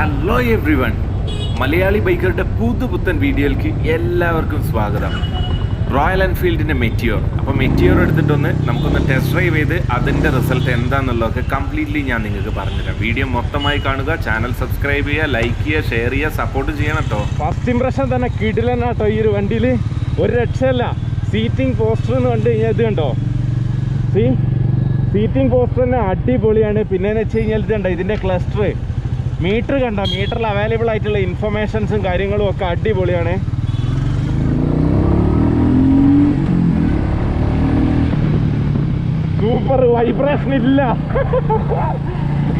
Hello everyone, Malayali ബൈക്കറുടെ പുതുപുത്തൻ വീഡിയോയിലേക്ക് എല്ലാവർക്കും സ്വാഗതം. റോയൽ എൻഫീൽഡിൻ്റെ മെറ്റിയോർ. അപ്പോൾ മെറ്റിയോർ എടുത്തിട്ടൊന്ന് നമുക്കൊന്ന് ടെസ്റ്റ് ഡ്രൈവ് ചെയ്ത് അതിൻ്റെ റിസൾട്ട് എന്താണെന്നുള്ളതൊക്കെ കംപ്ലീറ്റ്ലി ഞാൻ നിങ്ങൾക്ക് പറഞ്ഞുതരാം. വീഡിയോ മൊത്തമായി കാണുക, ചാനൽ സബ്സ്ക്രൈബ് ചെയ്യുക, ലൈക്ക് ചെയ്യുക, ഷെയർ ചെയ്യുക, സപ്പോർട്ട് ചെയ്യണം കേട്ടോ. ഫസ്റ്റ് ഇംപ്രഷൻ തന്നെ കിടിലൻ കേട്ടോ. ഈ ഒരു വണ്ടിയിൽ ഒരു രക്ഷയല്ല. സീറ്റിംഗ് പോസ്റ്റർ എന്ന് കണ്ടു കഴിഞ്ഞാൽ ഇത് കണ്ടോ, സീറ്റിംഗ് പോസ്റ്റർ തന്നെ അടിപൊളിയാണ്. പിന്നെയെന്ന് വെച്ച് കഴിഞ്ഞാൽ ഇത് കണ്ടോ, ഇതിൻ്റെ ക്ലസ്റ്റർ മീറ്റർ കണ്ടോ, മീറ്ററിൽ അവൈലബിൾ ആയിട്ടുള്ള ഇൻഫർമേഷൻസും കാര്യങ്ങളും ഒക്കെ അടിപൊളിയാണ്. സൂപ്പർ വൈബ്രേഷൻ ഇല്ല.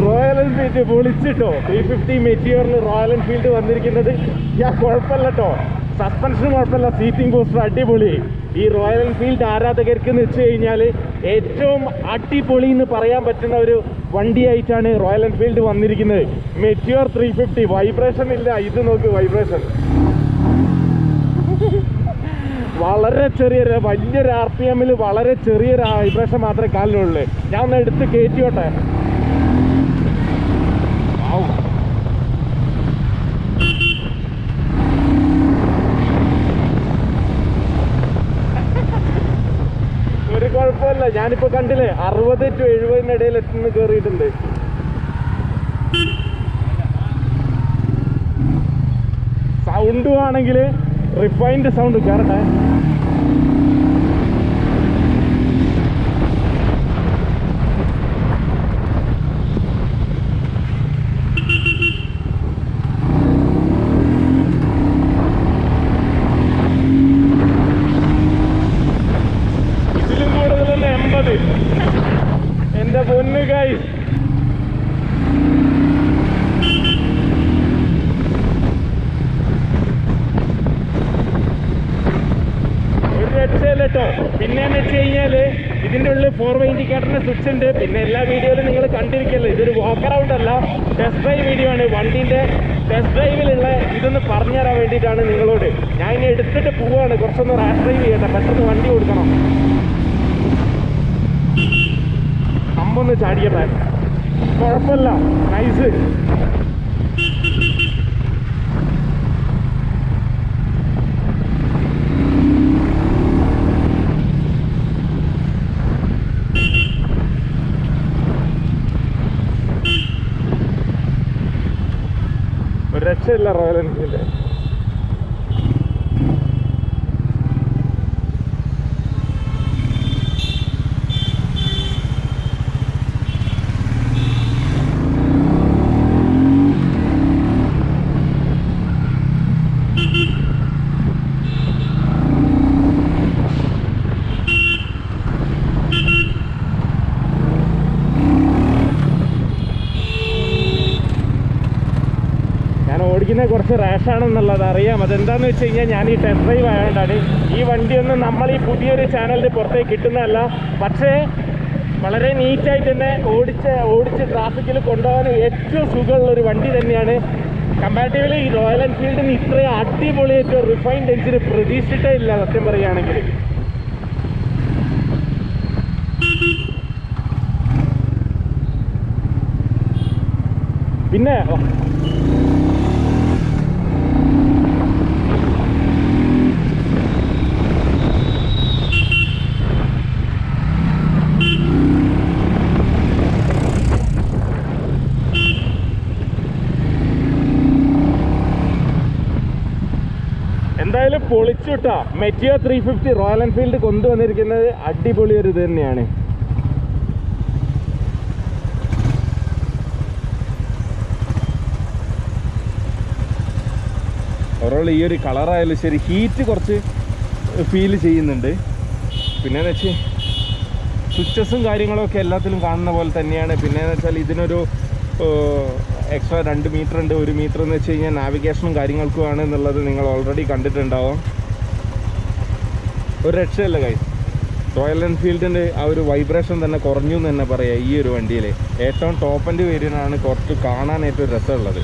റോയൽ എൻഫീൽഡ് പൊളിച്ചിട്ടോ. 350 മെറ്റിയോറിൽ റോയൽ എൻഫീൽഡ് വന്നിരിക്കുന്നത് കുഴപ്പമില്ല കേട്ടോ. സസ്പെൻഷൻ കുഴപ്പമില്ല, സീറ്റിംഗ് പോസ്റ്റർ അടിപൊളി. ഈ റോയൽ എൻഫീൽഡ് ആരാധകർക്ക് എന്ന് വെച്ച് കഴിഞ്ഞാൽ ഏറ്റവും അടിപൊളി എന്ന് പറയാൻ പറ്റുന്ന ഒരു വണ്ടിയായിട്ടാണ് റോയൽ എൻഫീൽഡ് വന്നിരിക്കുന്നത്. മെറ്റിയോർ 350 വൈബ്രേഷൻ ഇല്ല. ഇത് നോക്ക്, വൈബ്രേഷൻ വളരെ ചെറിയൊരു, വലിയൊരു RPM വളരെ ചെറിയൊരു വൈബ്രേഷൻ മാത്രമേ കാലിനുള്ളൂ. ഞാൻ ഒന്ന് എടുത്ത് കയറ്റിയോട്ടെ. ഒരു കുഴപ്പമില്ല. ഞാനിപ്പോൾ കണ്ടില്ലേ 60 to 70 ഇടയിൽ എത്തുന്ന കയറിയിട്ടുണ്ട്. സൗണ്ടും ആണെങ്കിൽ റിഫൈൻഡ് സൗണ്ട് കയറട്ടെ. ഇതിലും കൂടുതൽ 80. എൻ്റെ പൊന്നു ഗൈസ്, കേട്ടോ. പിന്നെന്ന് വെച്ച് കഴിഞ്ഞാൽ ഇതിൻ്റെ ഉള്ളിൽ 4-way ഇൻഡിക്കേറ്ററിൻ്റെ സ്വിച്ച് ഉണ്ട്. പിന്നെ എല്ലാ വീഡിയോയിലും നിങ്ങൾ കണ്ടിരിക്കല്ലോ, ഇതൊരു വാക്ക് അറൗണ്ട് അല്ല, ടെസ്റ്റ് ഡ്രൈവ് വീഡിയോ ആണ്. വണ്ടീൻ്റെ ടെസ്റ്റ് ഡ്രൈവിലുള്ള ഇതൊന്ന് പറഞ്ഞു തരാൻ വേണ്ടിയിട്ടാണ് നിങ്ങളോട്. ഞാൻ ഇനി എടുത്തിട്ട് പോവാണ്, കുറച്ചൊന്ന് റാഷ് ഡ്രൈവ് ചെയ്യട്ടെ, പെട്ടെന്ന് വണ്ടി കൊടുക്കണം. അമ്പൊന്ന് ചാടിയട്ടെ, കുഴപ്പമില്ല, നൈസ്. ഒരു രക്ഷയില്ല റോയൽ എൻഫീൽഡ്. ഓടിക്കുന്നത് കുറച്ച് റാഷാണെന്നുള്ളത് അറിയാം. അതെന്താണെന്ന് വെച്ച് കഴിഞ്ഞാൽ ഞാൻ ഈ ടെസ്റ്റ് ഡ്രൈവ് ആയതുകൊണ്ടാണ്. ഈ വണ്ടിയൊന്നും നമ്മൾ ഈ പുതിയൊരു ചാനലിൽ പുറത്തേക്ക് കിട്ടുന്നതല്ല. പക്ഷേ വളരെ നീറ്റായിട്ട് തന്നെ ഓടിച്ച് ട്രാഫിക്കിൽ കൊണ്ടുപോകാൻ ഏറ്റവും സുഖമുള്ളൊരു വണ്ടി തന്നെയാണ്. കമ്പാരിറ്റീവ്ലി ഈ റോയൽ എൻഫീൽഡിന് ഇത്രയും അടിപൊളിയായിട്ട് റിഫൈൻഡ് എഞ്ചിന് പ്രതീക്ഷിച്ചിട്ടേ ഇല്ല സത്യം പറയുകയാണെങ്കിൽ. പിന്നെ എന്തായാലും പൊളിച്ചുട്ടാ. മെറ്റിയോർ 350 റോയൽ എൻഫീൽഡ് കൊണ്ടുവന്നിരിക്കുന്നത് അടിപൊളി ഒരു ഇത് തന്നെയാണ്. ഓവറോൾ ഈ ഒരു കളറായാലും ശരി, ഹീറ്റ് കുറച്ച് ഫീൽ ചെയ്യുന്നുണ്ട്. പിന്നെയെന്ന് വെച്ചാൽ സ്വിച്ചസും കാര്യങ്ങളൊക്കെ എല്ലാത്തിലും കാണുന്ന പോലെ തന്നെയാണ്. പിന്നെയെന്ന് വെച്ചാൽ ഇതിനൊരു എക്സ്ട്രാ 2 മീറ്റർ ഉണ്ട്. 1 മീറ്റർ എന്ന് വെച്ച് കഴിഞ്ഞാൽ നാവിഗേഷനും കാര്യങ്ങൾക്കുമാണ് എന്നുള്ളത് നിങ്ങൾ ഓൾറെഡി കണ്ടിട്ടുണ്ടാവും. ഒരു രക്ഷയല്ല ഗൈസ്. റോയൽ എൻഫീൽഡിൻ്റെ ആ ഒരു വൈബ്രേഷൻ തന്നെ കുറഞ്ഞു എന്ന് തന്നെ പറയാം. ഈ ഒരു വണ്ടിയിൽ ഏറ്റവും ടോപ്പ് എൻഡ് വേരിയൻ്റാണ് കുറച്ച് കാണാൻ ഏറ്റവും രസമുള്ളത്.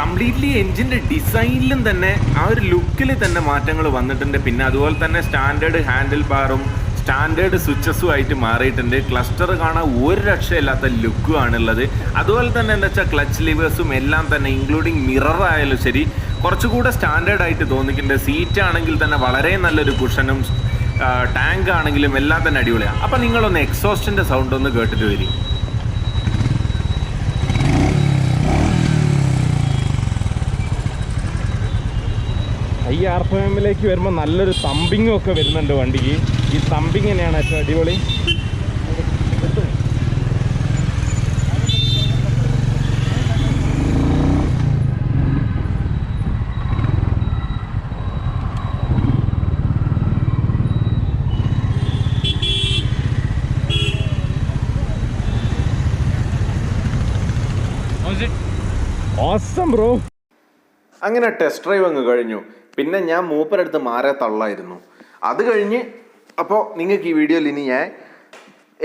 കംപ്ലീറ്റ്ലി എഞ്ചിൻ്റെ ഡിസൈനിലും തന്നെ ആ ഒരു ലുക്കിൽ തന്നെ മാറ്റങ്ങൾ വന്നിട്ടുണ്ട്. പിന്നെ അതുപോലെ തന്നെ സ്റ്റാൻഡേർഡ് ഹാൻഡിൽ ബാറും സ്റ്റാൻഡേർഡ് സ്വിച്ചസും ആയിട്ട് മാറിയിട്ടുണ്ട്. ക്ലസ്റ്റർ കാണാൻ ഒരു രക്ഷയില്ലാത്ത ലുക്കുമാണുള്ളത്. അതുപോലെ തന്നെ എന്താ വെച്ചാൽ ക്ലച്ച് ലിവേഴ്സും എല്ലാം തന്നെ ഇൻക്ലൂഡിങ് മിറർ ആയാലും ശരി കുറച്ചുകൂടെ സ്റ്റാൻഡേർഡ് ആയിട്ട് തോന്നിക്കുന്നുണ്ട്. സീറ്റ് ആണെങ്കിൽ തന്നെ വളരെ നല്ലൊരു കുഷനും ടാങ്ക് ആണെങ്കിലും എല്ലാം തന്നെ അടിപൊളിയാണ്. അപ്പം നിങ്ങളൊന്ന് എക്സോസ്റ്റിൻ്റെ സൗണ്ട് ഒന്ന് കേട്ടിട്ട് വരും. ഈ RPM-ലേക്ക് വരുമ്പോൾ നല്ലൊരു തമ്പിങ്ങും ഒക്കെ വരുന്നുണ്ട് വണ്ടിക്ക്. ഈ തമ്പിങ് തന്നെയാണ് ഏറ്റവും അടിപൊളി. Awesome, bro. അങ്ങനെ ടെസ്റ്റ് ഡ്രൈവ് അങ്ങ് കഴിഞ്ഞു. പിന്നെ ഞാൻ മൂപ്പരടുത്ത് മാറെ തള്ളായിരുന്നു. അത് കഴിഞ്ഞ് അപ്പോൾ നിങ്ങൾക്ക് ഈ വീഡിയോയിൽ ഇനി ഞാൻ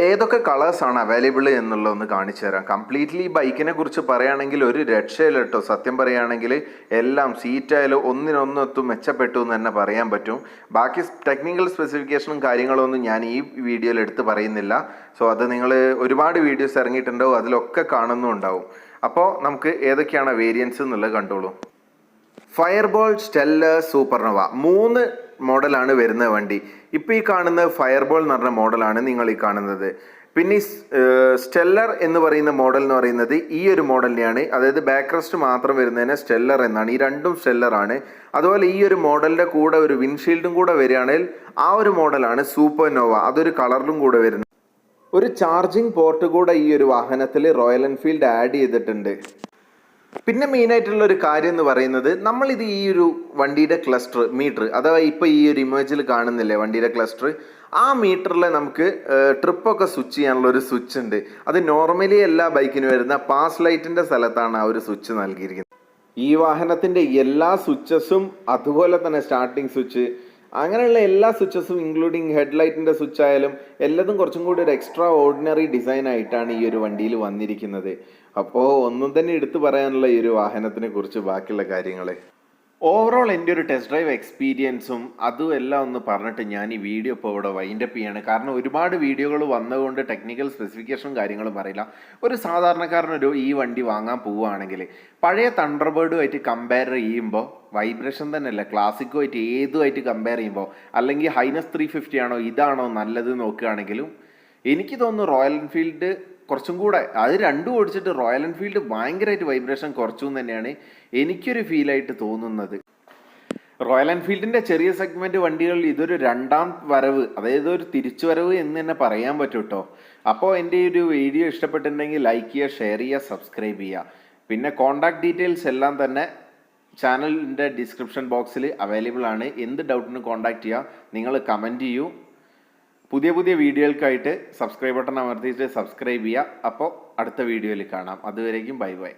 ഏതൊക്കെ കളേഴ്സാണ് അവൈലബിൾ എന്നുള്ളതൊന്ന് കാണിച്ചു തരാം. കംപ്ലീറ്റ്ലി ബൈക്കിനെ കുറിച്ച് പറയുകയാണെങ്കിൽ ഒരു രക്ഷയില്ല കേട്ടോ. സത്യം പറയുകയാണെങ്കിൽ എല്ലാം സീറ്റായാലും ഒന്നിനൊന്നൊത്തും മെച്ചപ്പെട്ടു എന്ന് തന്നെ പറയാൻ പറ്റും. ബാക്കി ടെക്നിക്കൽ സ്പെസിഫിക്കേഷനും കാര്യങ്ങളൊന്നും ഞാൻ ഈ വീഡിയോയിൽ എടുത്ത് പറയുന്നില്ല. സോ അത് നിങ്ങൾ ഒരുപാട് വീഡിയോസ് ഇറങ്ങിയിട്ടുണ്ടാവും, അതിലൊക്കെ കാണുന്നുണ്ടാവും. അപ്പോൾ നമുക്ക് ഏതൊക്കെയാണ് വേരിയൻസ് എന്നുള്ളത് കണ്ടോളൂ. ഫയർബോൾ, സ്റ്റെല്ലർ, സൂപ്പർനോവ 3 മോഡലാണ് വരുന്ന വണ്ടി. ഇപ്പോൾ ഈ കാണുന്ന ഫയർബോൾ എന്ന് പറഞ്ഞ മോഡലാണ് നിങ്ങൾ ഈ കാണുന്നത്. പിന്നെ സ്റ്റെല്ലർ എന്ന് പറയുന്ന മോഡൽ എന്ന് പറയുന്നത് ഈ ഒരു മോഡലിനെയാണ്, അതായത് ബാക്ക് റെസ്റ്റ് മാത്രം വരുന്നതിന് സ്റ്റെല്ലർ എന്നാണ്. ഈ രണ്ടും സ്റ്റെല്ലറാണ്. അതുപോലെ ഈ ഒരു മോഡലിൻ്റെ കൂടെ ഒരു വിൻഷീൽഡും കൂടെ വരികയാണെങ്കിൽ ആ ഒരു മോഡലാണ് സൂപ്പർനോവ. അതൊരു കളറിലും കൂടെ വരുന്നത്. ഒരു ചാർജിങ് പോർട്ട് കൂടെ ഈ ഒരു വാഹനത്തിൽ റോയൽ എൻഫീൽഡ് ആഡ് ചെയ്തിട്ടുണ്ട്. പിന്നെ മെയിനായിട്ടുള്ള ഒരു കാര്യം എന്ന് പറയുന്നത് നമ്മളിത് ഈ ഒരു വണ്ടിയുടെ ക്ലസ്റ്റർ മീറ്റർ, അഥവാ ഇപ്പോൾ ഈ ഒരു ഇമേജിൽ കാണുന്നില്ലേ വണ്ടിയുടെ ക്ലസ്റ്റർ, ആ മീറ്ററിൽ നമുക്ക് ട്രിപ്പൊക്കെ സ്വിച്ച് ചെയ്യാനുള്ള ഒരു സ്വിച്ച് ഉണ്ട്. അത് നോർമലി എല്ലാ ബൈക്കിനും വരുന്ന പാസ് ലൈറ്റിൻ്റെ സ്ഥലത്താണ് ആ ഒരു സ്വിച്ച് നൽകിയിരിക്കുന്നത്. ഈ വാഹനത്തിൻ്റെ എല്ലാ സ്വിച്ചസും അതുപോലെ തന്നെ സ്റ്റാർട്ടിങ് സ്വിച്ച് അങ്ങനെയുള്ള എല്ലാ സ്വിച്ചസും ഇൻക്ലൂഡിങ് ഹെഡ്ലൈറ്റിൻ്റെ സ്വിച്ച് ആയാലും എല്ലാതും കുറച്ചും കൂടി ഒരു എക്സ്ട്രാ ഓർഡിനറി ഡിസൈൻ ആയിട്ടാണ് ഈ ഒരു വണ്ടിയിൽ വന്നിരിക്കുന്നത്. അപ്പോൾ ഒന്നും തന്നെ എടുത്തു പറയാനുള്ള ഈ ഒരു വാഹനത്തിനെ കുറിച്ച് ബാക്കിയുള്ള കാര്യങ്ങൾ ഓവറോൾ എൻ്റെ ഒരു ടെസ്റ്റ് ഡ്രൈവ് എക്സ്പീരിയൻസും അതും എല്ലാം ഒന്ന് പറഞ്ഞിട്ട് ഞാൻ ഈ വീഡിയോ ഇപ്പോൾ ഇവിടെ വൈൻഡപ്പ് ചെയ്യാണ്. കാരണം ഒരുപാട് വീഡിയോകൾ വന്നതുകൊണ്ട് ടെക്നിക്കൽ സ്പെസിഫിക്കേഷനും കാര്യങ്ങളും പറയില്ല. ഒരു സാധാരണക്കാരനൊരു ഈ വണ്ടി വാങ്ങാൻ പോവുകയാണെങ്കിൽ പഴയ തണ്ടർബേർഡുമായിട്ട് കമ്പയർ ചെയ്യുമ്പോൾ വൈബ്രേഷൻ തന്നെയല്ല, ക്ലാസിക്കുമായിട്ട് ഏതുമായിട്ട് കമ്പയർ ചെയ്യുമ്പോൾ അല്ലെങ്കിൽ ഹൈനസ് 350 ആണോ ഇതാണോ നല്ലത് നോക്കുകയാണെങ്കിലും എനിക്ക് തോന്നുന്നു റോയൽ എൻഫീൽഡ് കുറച്ചും കൂടെ, അത് രണ്ടും ഓടിച്ചിട്ട് റോയൽ എൻഫീൽഡ് ഭയങ്കരമായിട്ട് വൈബ്രേഷൻ കുറച്ചു എന്ന് തന്നെയാണ് എനിക്കൊരു ഫീലായിട്ട് തോന്നുന്നത്. റോയൽ എൻഫീൽഡിൻ്റെ ചെറിയ സെഗ്മെൻറ്റ് വണ്ടികളിൽ ഇതൊരു രണ്ടാം വരവ്, അതായത് ഒരു തിരിച്ചു വരവ് എന്ന് തന്നെ പറയാൻ പറ്റും കേട്ടോ. അപ്പോൾ എൻ്റെ ഈ ഒരു വീഡിയോ ഇഷ്ടപ്പെട്ടിട്ടുണ്ടെങ്കിൽ ലൈക്ക് ചെയ്യുക, ഷെയർ ചെയ്യുക, സബ്സ്ക്രൈബ് ചെയ്യുക. പിന്നെ കോൺടാക്ട് ഡീറ്റെയിൽസ് എല്ലാം തന്നെ ചാനലിൻ്റെ ഡിസ്ക്രിപ്ഷൻ ബോക്സിൽ അവൈലബിൾ ആണ്. എന്ത് ഡൗട്ടിനും കോൺടാക്ട് ചെയ്യുക, നിങ്ങൾ കമൻറ്റ് ചെയ്യൂ. പുതിയ പുതിയ വീഡിയോകൾക്കായിട്ട് സബ്സ്ക്രൈബ് ബട്ടൺ അമർത്തിയിട്ട് സബ്സ്ക്രൈബ് ചെയ്യുക. അപ്പോൾ അടുത്ത വീഡിയോയിൽ കാണാം. അതുവരേക്കും ബൈ ബൈ.